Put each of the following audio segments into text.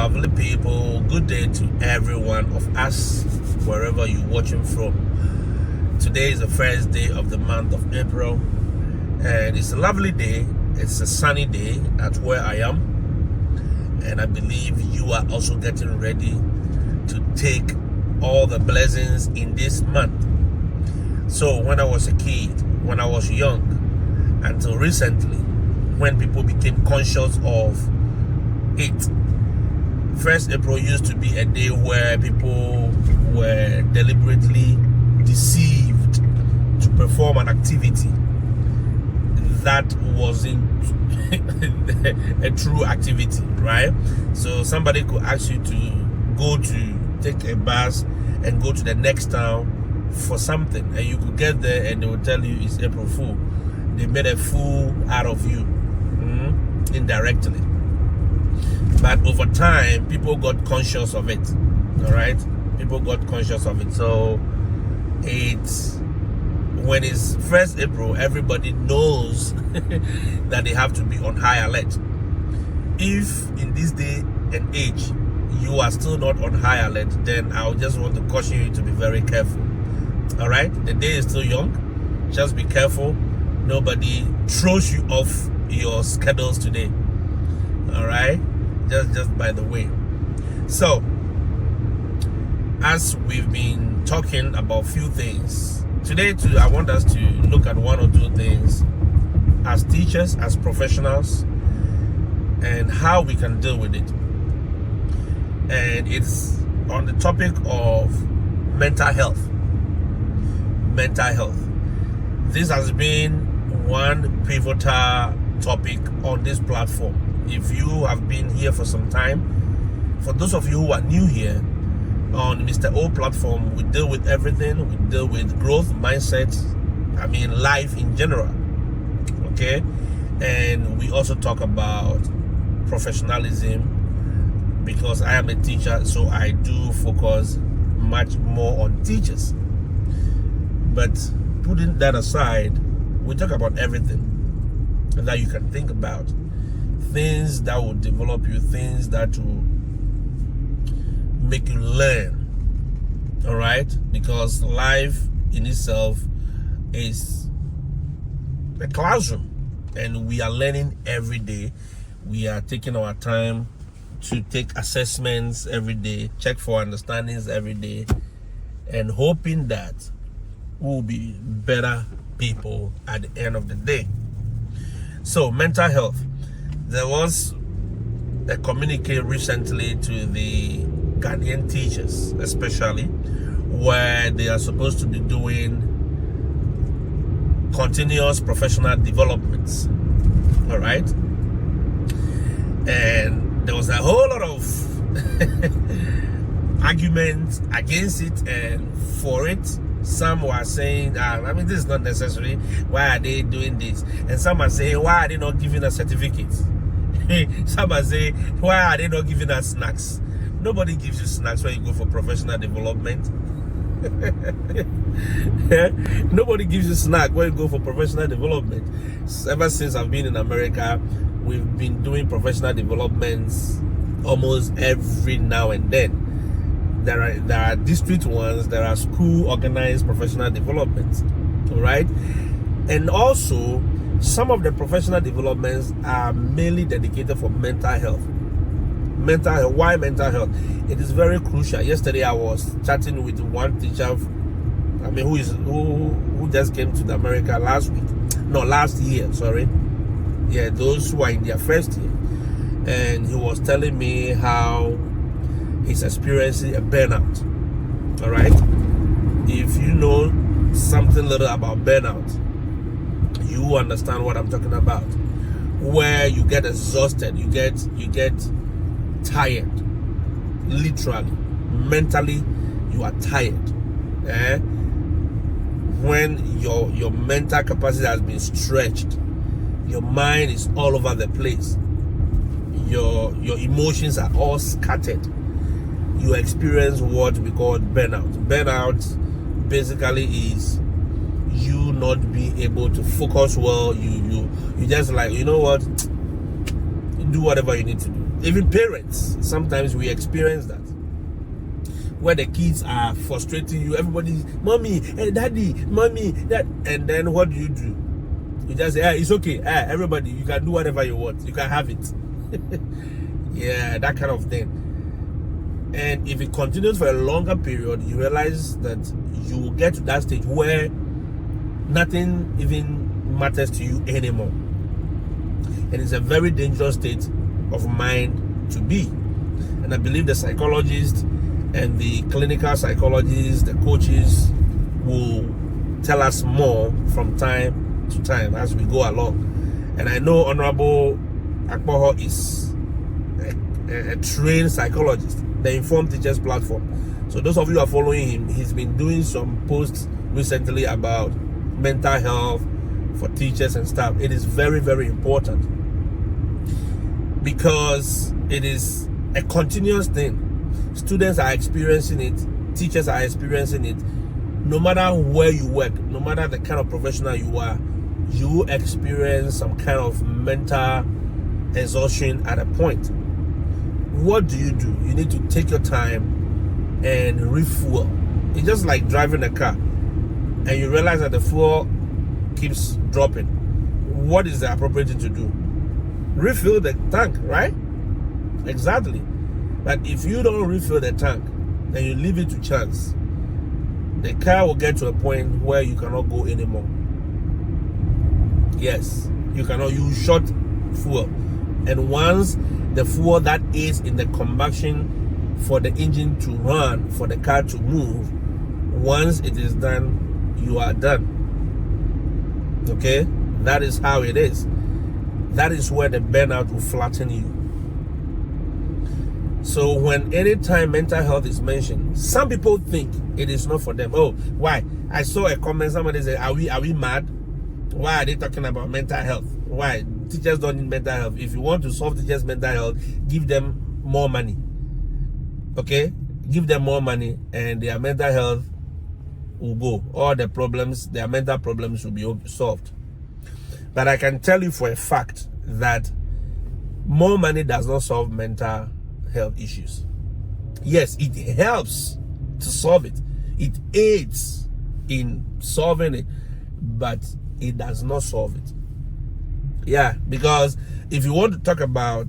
lovely people. Good day to every one of us, wherever you're watching from. Today is the first day of the month of April, and it's a lovely day. It's a sunny day at where I am, and I believe you are also getting ready to take all the blessings in this month. So when I was a kid, when I was young, until recently, when people became conscious of it, 1st April used to be a day where people were deliberately deceived to perform an activity that wasn't a true activity, right? So somebody could ask you to go to take a bus and go to the next town for something, and you could get there and they will tell you it's April Fool. They made a fool out of you, indirectly. But over time, people got conscious of it. All right, people got conscious of it. So when it's 1st April, everybody knows that they have to be on high alert. If in this day and age you are still not on high alert, then I just want to caution you to be very careful. All right, the day is still young. Just be careful. Nobody throws you off your schedules today. All right, just by the way. So as we've been talking about few things today too, I want us to look at one or two things as teachers, as professionals, and how we can deal with it. And it's on the topic of mental health. Mental health. This has been one pivotal topic on this platform. If you have been here for some time, for those of you who are new here, on Mr. O platform, we deal with everything. We deal with growth, mindset, life in general. Okay? And we also talk about professionalism, because I am a teacher, so I do focus much more on teachers. But putting that aside, we talk about everything that you can think about. Things that will develop you, things that will make you learn. All right? Because life in itself is a classroom, and we are learning every day. We are taking our time to take assessments every day, check for understandings every day, and hoping that we'll be better people at the end of the day. So mental health. There was a communique recently to the Ghanaian teachers, especially, where they are supposed to be doing continuous professional developments. All right? And there was a whole lot of arguments against it and for it. Some were saying, this is not necessary. Why are they doing this? And some are saying, why are they not giving us certificates? Some are saying, why are they not giving us snacks? Nobody gives you snacks when you go for professional development. Nobody gives you snack when you go for professional development. Ever since I've been in America, we've been doing professional developments almost every now and then. There are district ones, there are school organized professional developments, all right? And also, some of the professional developments are mainly dedicated for mental health. Mental health. Why mental health? It is very crucial. Yesterday I was chatting with one teacher, who just came to America last year, sorry. Yeah, those who are in their first year. And he was telling me how he's experiencing a burnout. All right? If you know something little about burnout, you understand what I'm talking about. Where you get exhausted, you get tired. Literally, mentally, you are tired. When your mental capacity has been stretched, your mind is all over the place. Your emotions are all scattered. You experience what we call burnout. Burnout basically is you not being able to focus well. You just like, you know what, do whatever you need to do. Even parents, sometimes we experience that, where the kids are frustrating you. Everybody, mommy, daddy, mommy, that, and then what do? You just say, it's okay. Everybody, you can do whatever you want. You can have it. Yeah, that kind of thing. And if it continues for a longer period, you realize that you will get to that stage where nothing even matters to you anymore. And it's a very dangerous state of mind to be. And I believe the psychologists and the clinical psychologists, the coaches, will tell us more from time to time as we go along. And I know Honorable Akpoho is a trained psychologist, the Informed Teachers platform. So those of you who are following him, he's been doing some posts recently about mental health for teachers and staff. It is very, very important, because it is a continuous thing. Students are experiencing it, teachers are experiencing it. No matter where you work, no matter the kind of professional you are, you experience some kind of mental exhaustion at a point. What do? You need to take your time and refuel. It's just like driving a car and you realize that the fuel keeps dropping. What is the appropriate thing to do? Refill the tank, right? Exactly. But if you don't refill the tank and you leave it to chance, the car will get to a point where you cannot go anymore. Yes, you cannot use short fuel. And once the fuel that is in the combustion for the engine to run, for the car to move, once it is done, you are done. Okay? That is how it is. That is where the burnout will flatten you. So when anytime mental health is mentioned, some people think it is not for them. Oh, why? I saw a comment, somebody said, are we mad? Why are they talking about mental health? Why? Teachers don't need mental health. If you want to solve teachers' mental health, give them more money. Okay? Give them more money and their mental health will go. All the problems, their mental problems will be solved. But I can tell you for a fact that more money does not solve mental health issues. Yes, it helps to solve it. It aids in solving it, but it does not solve it. Yeah, because if you want to talk about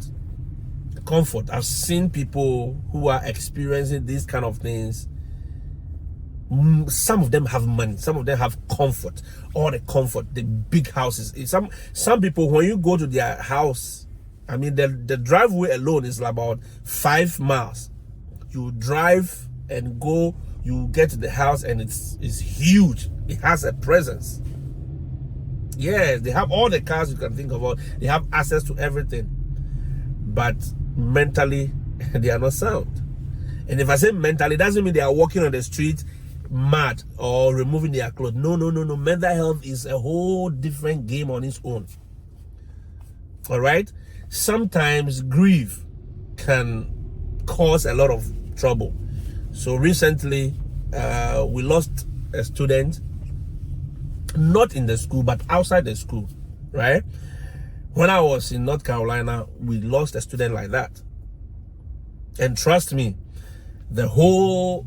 comfort, I've seen people who are experiencing these kind of things. Some of them have money, some of them have comfort, all the comfort, the big houses. Some people, when you go to their house, I mean, the driveway alone is about 5 miles. You drive and go, you get to the house and it's huge. It has a presence. Yes, they have all the cars you can think about. They have access to everything. But mentally, they are not sound. And if I say mentally, it doesn't mean they are walking on the street mad or removing their clothes. No. Mental health is a whole different game on its own. All right? Sometimes grief can cause a lot of trouble. So recently, we lost a student, not in the school, but outside the school, right? When I was in North Carolina, we lost a student like that. And trust me, the whole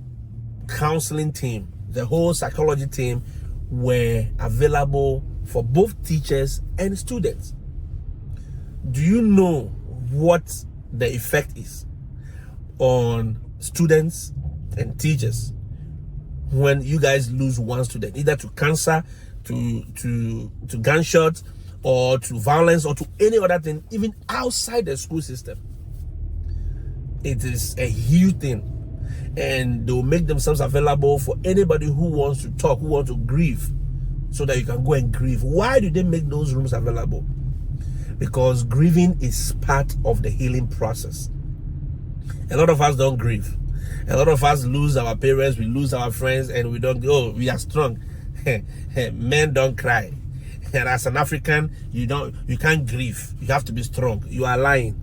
counseling team, the whole psychology team were available for both teachers and students. Do you know what the effect is on students and teachers when you guys lose one student, either to cancer, to gunshots, or to violence, or to any other thing, even outside the school system? It is a huge thing, and they will make themselves available for anybody who wants to talk, who wants to grieve, so that you can go and grieve. Why do they make those rooms available? Because grieving is part of the healing process. A lot of us don't grieve. A lot of us lose our parents, we lose our friends, and we don't go, we are strong. Men don't cry. And as an African, you can't grieve. You have to be strong. You are lying.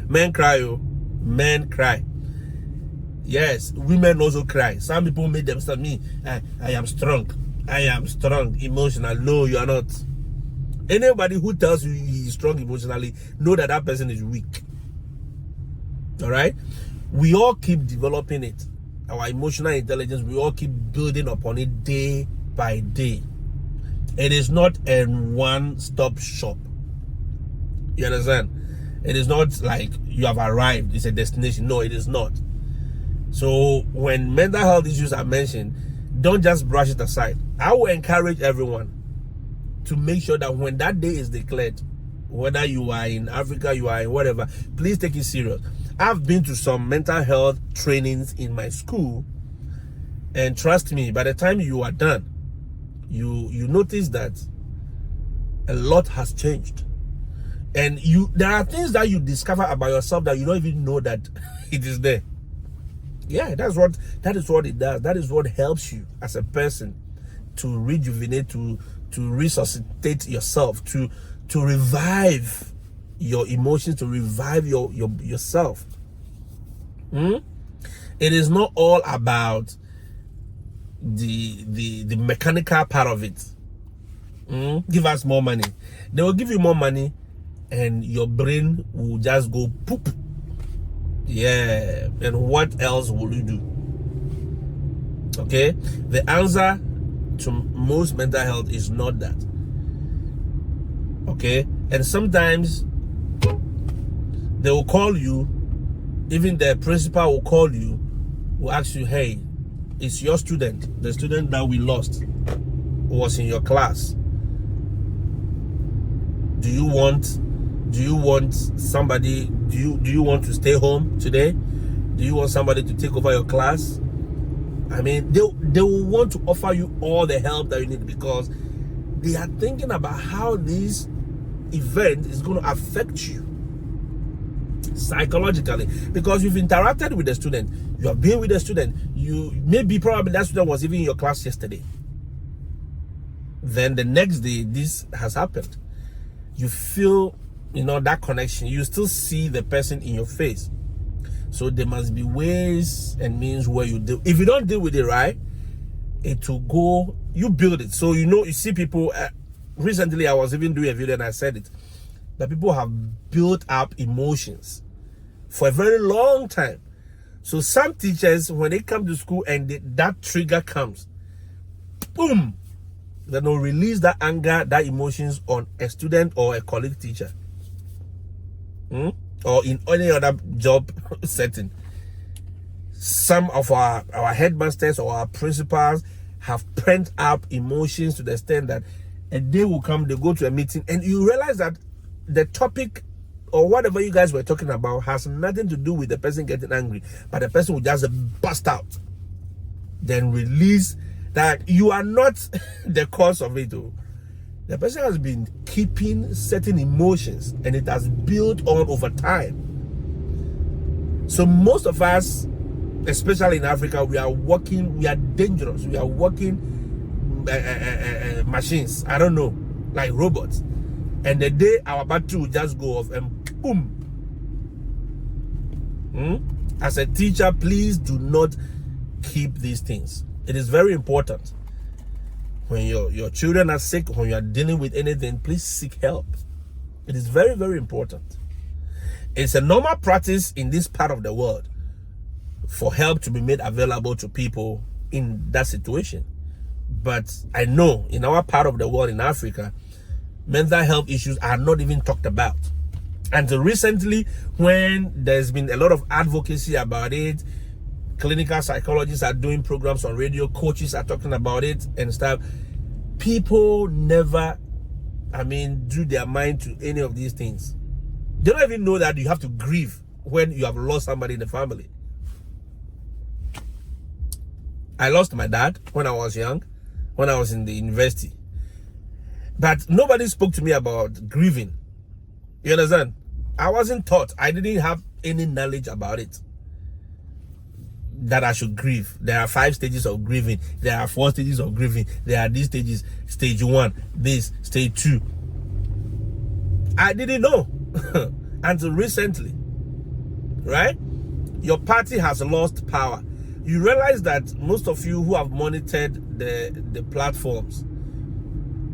Men cry, men cry. Yes, women also cry. Some people make themselves, I am strong. I am strong, emotional. No, you are not. Anybody who tells you he's strong emotionally, know that that person is weak. All right? We all keep developing it. Our emotional intelligence, we all keep building upon it day by day. It is not a one-stop shop. You understand? It is not like you have arrived, it's a destination. No, it is not. So when mental health issues are mentioned, don't just brush it aside. I will encourage everyone to make sure that when that day is declared, whether you are in Africa, you are in whatever, please take it serious. I've been to some mental health trainings in my school, and trust me, by the time you are done, you notice that a lot has changed. And there are things that you discover about yourself that you don't even know that it is there. Yeah, that is what it does. That is what helps you as a person to rejuvenate, to resuscitate yourself, to revive your emotions, to revive yourself. It is not all about the mechanical part of it. Give us more money. They will give you more money and your brain will just go poop. Yeah, and what else will you do? Okay, the answer to most mental health is not that. Okay, and sometimes they will call you, even the principal will call you, will ask you, hey, it's your student, the student that we lost was in your class. Do you want somebody, do you want to stay home today? Do you want somebody to take over your class? I mean, they will want to offer you all the help that you need, because they are thinking about how this event is going to affect you psychologically, because you've interacted with the student, you have been with the student, probably that student was even in your class yesterday. Then the next day this has happened. You feel, that connection. You still see the person in your face. So there must be ways and means where you deal. If you don't deal with it right, it will go, you build it. So you see people, recently I was even doing a video and I said it, that people have built up emotions for a very long time. So some teachers, when they come to school and that trigger comes, boom, then they'll release that anger, that emotions on a student or a colleague teacher. Or in any other job setting. Some of our headmasters or our principals have pent up emotions to the extent that a day will come, they go to a meeting and you realize that the topic or whatever you guys were talking about has nothing to do with the person getting angry, but the person will just bust out, then release that you are not the cause of it. The person has been keeping certain emotions and it has built on over time. So most of us, especially in Africa, we are dangerous. We are working machines, I don't know, like robots. And the day our battery will just go off and boom. As a teacher, please do not keep these things. It is very important. When your children are sick, when you are dealing with anything, please seek help. It is very, very important. It's a normal practice in this part of the world for help to be made available to people in that situation. But I know in our part of the world, in Africa, mental health issues are not even talked about. Until recently, when there's been a lot of advocacy about it, clinical psychologists are doing programs on radio, coaches are talking about it and stuff. People never, drew their mind to any of these things. They don't even know that you have to grieve when you have lost somebody in the family. I lost my dad when I was young, when I was in the university. But nobody spoke to me about grieving. You understand? I wasn't taught. I didn't have any knowledge about it, that I should grieve. There are 5 stages of grieving. There are 4 stages of grieving. There are these stages. Stage 1, this, stage 2. I didn't know until recently, right? Your party has lost power. You realize that most of you who have monitored the platforms,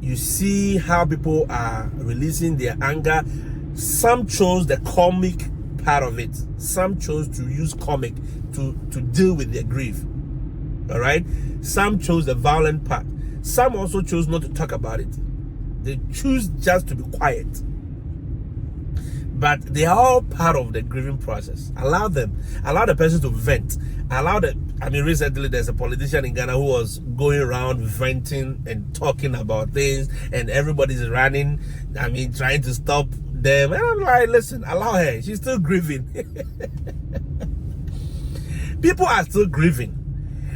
You see how people are releasing their anger. Some chose the comic part of it. Some chose to use comic to deal with their grief. All right. Some chose the violent part. Some also chose not to talk about it. They choose just to be quiet. But they are all part of the grieving process. Allow them. Allow the person to vent. Recently there's a politician in Ghana who was going around venting and talking about things, and everybody's running, trying to stop them. And I'm like, listen, allow her. She's still grieving. People are still grieving.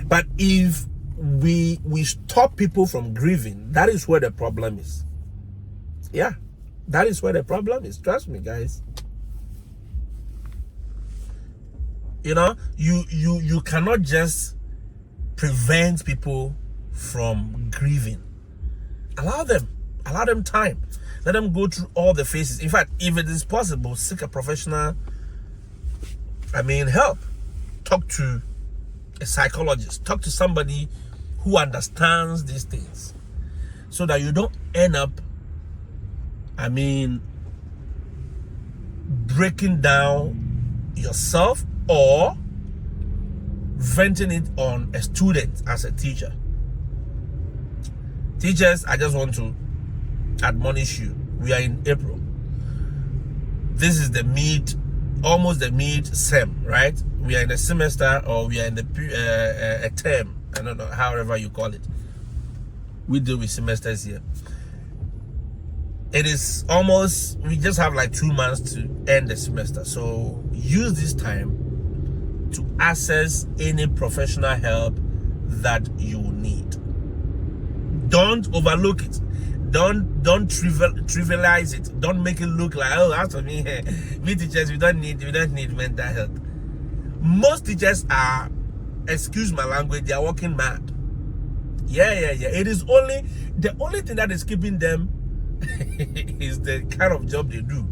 But if we stop people from grieving, that is where the problem is. Yeah, that is where the problem is. Trust me, guys. You cannot just prevent people from grieving. Allow them time. Let them go through all the phases. In fact, if it is possible, seek a professional help. Talk to a psychologist. Talk to somebody who understands these things, so that you don't end up breaking down yourself or venting it on a student as a teacher. Teachers, I just want to admonish you. We are in April. This is almost the mid-sem, right? We are in a semester, or we are in a term. I don't know, however you call it. We deal with semesters here. It is almost, we just have like 2 months to end the semester. So use this time to access any professional help that you need. Don't overlook it. Don't trivialize it. Don't make it look like, oh, as for me, we teachers, we don't need mental health. Most teachers are, excuse my language, they are walking mad. Yeah. It is the only thing that is keeping them is the kind of job they do.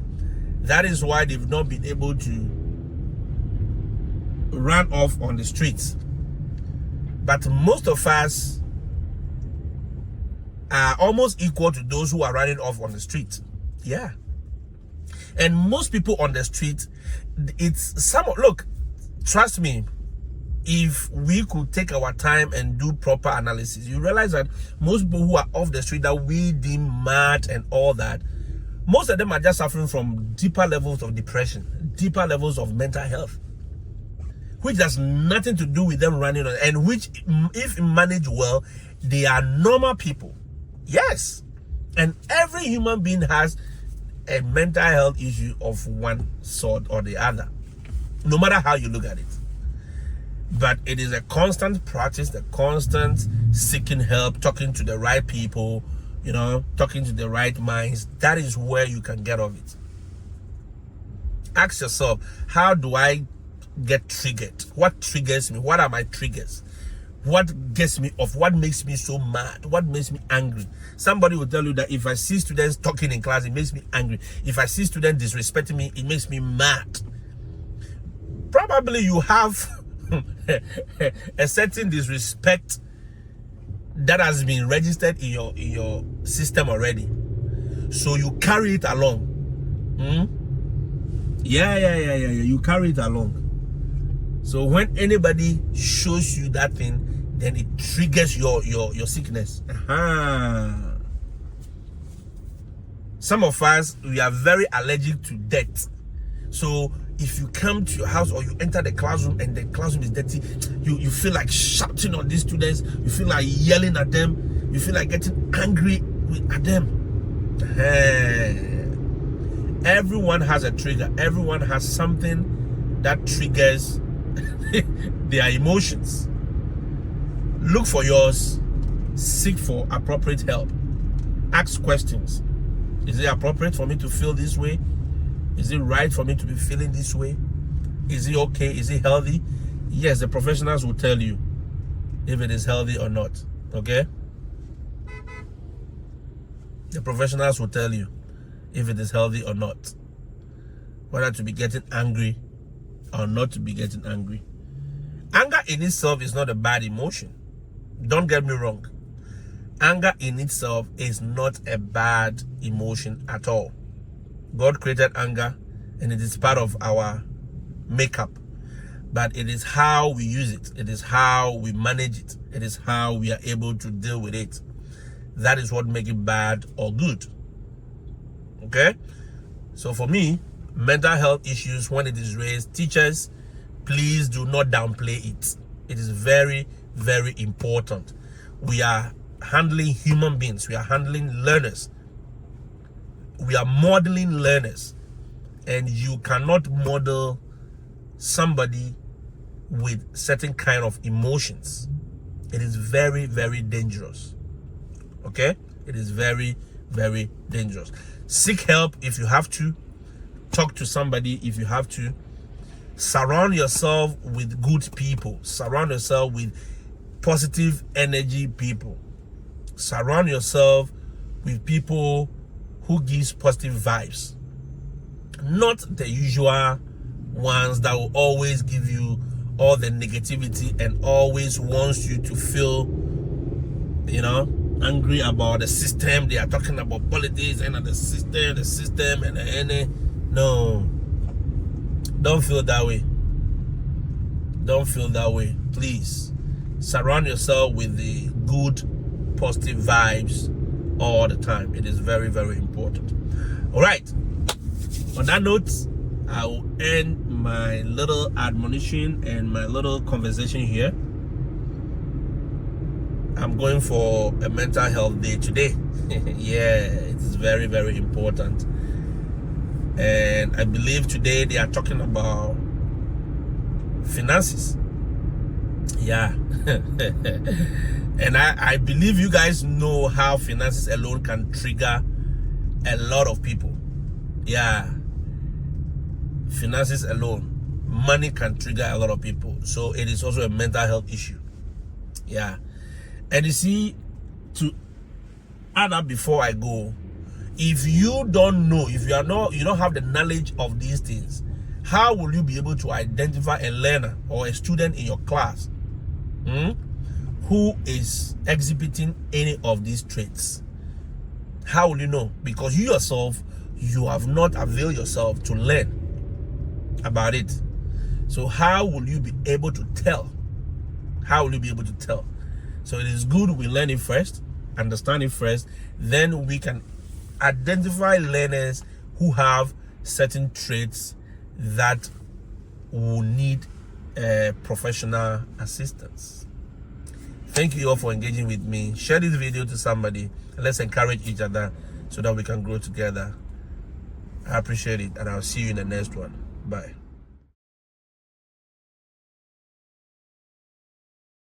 That is why they've not been able to run off on the streets. But most of us are almost equal to those who are running off on the street. Yeah. And most people on the street, look, trust me, if we could take our time and do proper analysis, you realize that most people who are off the street that we deem mad and all that, most of them are just suffering from deeper levels of depression, deeper levels of mental health, which has nothing to do with them running on, and which, if managed well, they are normal people. Yes. And every human being has a mental health issue of one sort or the other, no matter how you look at it. But it is a constant practice, the constant seeking help, talking to the right people, talking to the right minds. That is where you can get off it. Ask yourself, how do I get triggered? What triggers me? What are my triggers? What gets me off? What makes me so mad? What makes me angry? Somebody will tell you that if I see students talking in class, it makes me angry. If I see students disrespecting me, it makes me mad. Probably you have a certain disrespect that has been registered in your system already, so you carry it along. Yeah. You carry it along. So when anybody shows you that thing, then it triggers your sickness. Some of us, we are very allergic to dirt. So if you come to your house or you enter the classroom and the classroom is dirty, you feel like shouting on these students, you feel like yelling at them, you feel like getting angry at them. Everyone has a trigger. Everyone has something that triggers their emotions. Look for yours. Seek for appropriate help. Ask questions. Is it appropriate for me to feel this way? Is it right for me to be feeling this way? Is it okay? Is it healthy? Yes, the professionals will tell you if it is healthy or not. Okay? The professionals will tell you if it is healthy or not. Whether to be getting angry or not to be getting angry. Anger in itself is not a bad emotion. Don't get me wrong. Anger in itself is not a bad emotion at all. God created anger and it is part of our makeup. But it is how we use it. It is how we manage it. It is how we are able to deal with it. That is what makes it bad or good. Okay? So for me, mental health issues, when it is raised, teachers, please do not downplay it. It is very, very important. We are handling human beings. We are handling learners. We are modeling learners. And you cannot model somebody with certain kind of emotions. It is very, very dangerous. Okay? It is very, very dangerous. Seek help if you have to. Talk to somebody if you have to. Surround yourself with good people. Surround yourself with positive energy people. Surround yourself with people who gives positive vibes. Not the usual ones that will always give you all the negativity and always wants you to feel, angry about the system. They are talking about politics and the system and no. Don't feel that way. Don't feel that way. Please surround yourself with the good, positive vibes all the time. It is very, very important. All right. On that note, I will end my little admonition and my little conversation here. I'm going for a mental health day today. Yeah, it is very, very important. And I believe today they are talking about finances. Yeah. And I believe you guys know how finances alone can trigger a lot of people. Yeah. Finances alone, money can trigger a lot of people. So it is also a mental health issue. Yeah. And you see, to add up before I go, if you don't know, if you don't have the knowledge of these things, how will you be able to identify a learner or a student in your class who is exhibiting any of these traits? How will you know? Because you yourself, you have not availed yourself to learn about it. So how will you be able to tell? How will you be able to tell? So it is good we learn it first, understand it first, then we can identify learners who have certain traits that will need professional assistance. Thank you all for engaging with me. Share this video to somebody and let's encourage each other so that we can grow together. I appreciate it, and I'll see you in the next one. Bye.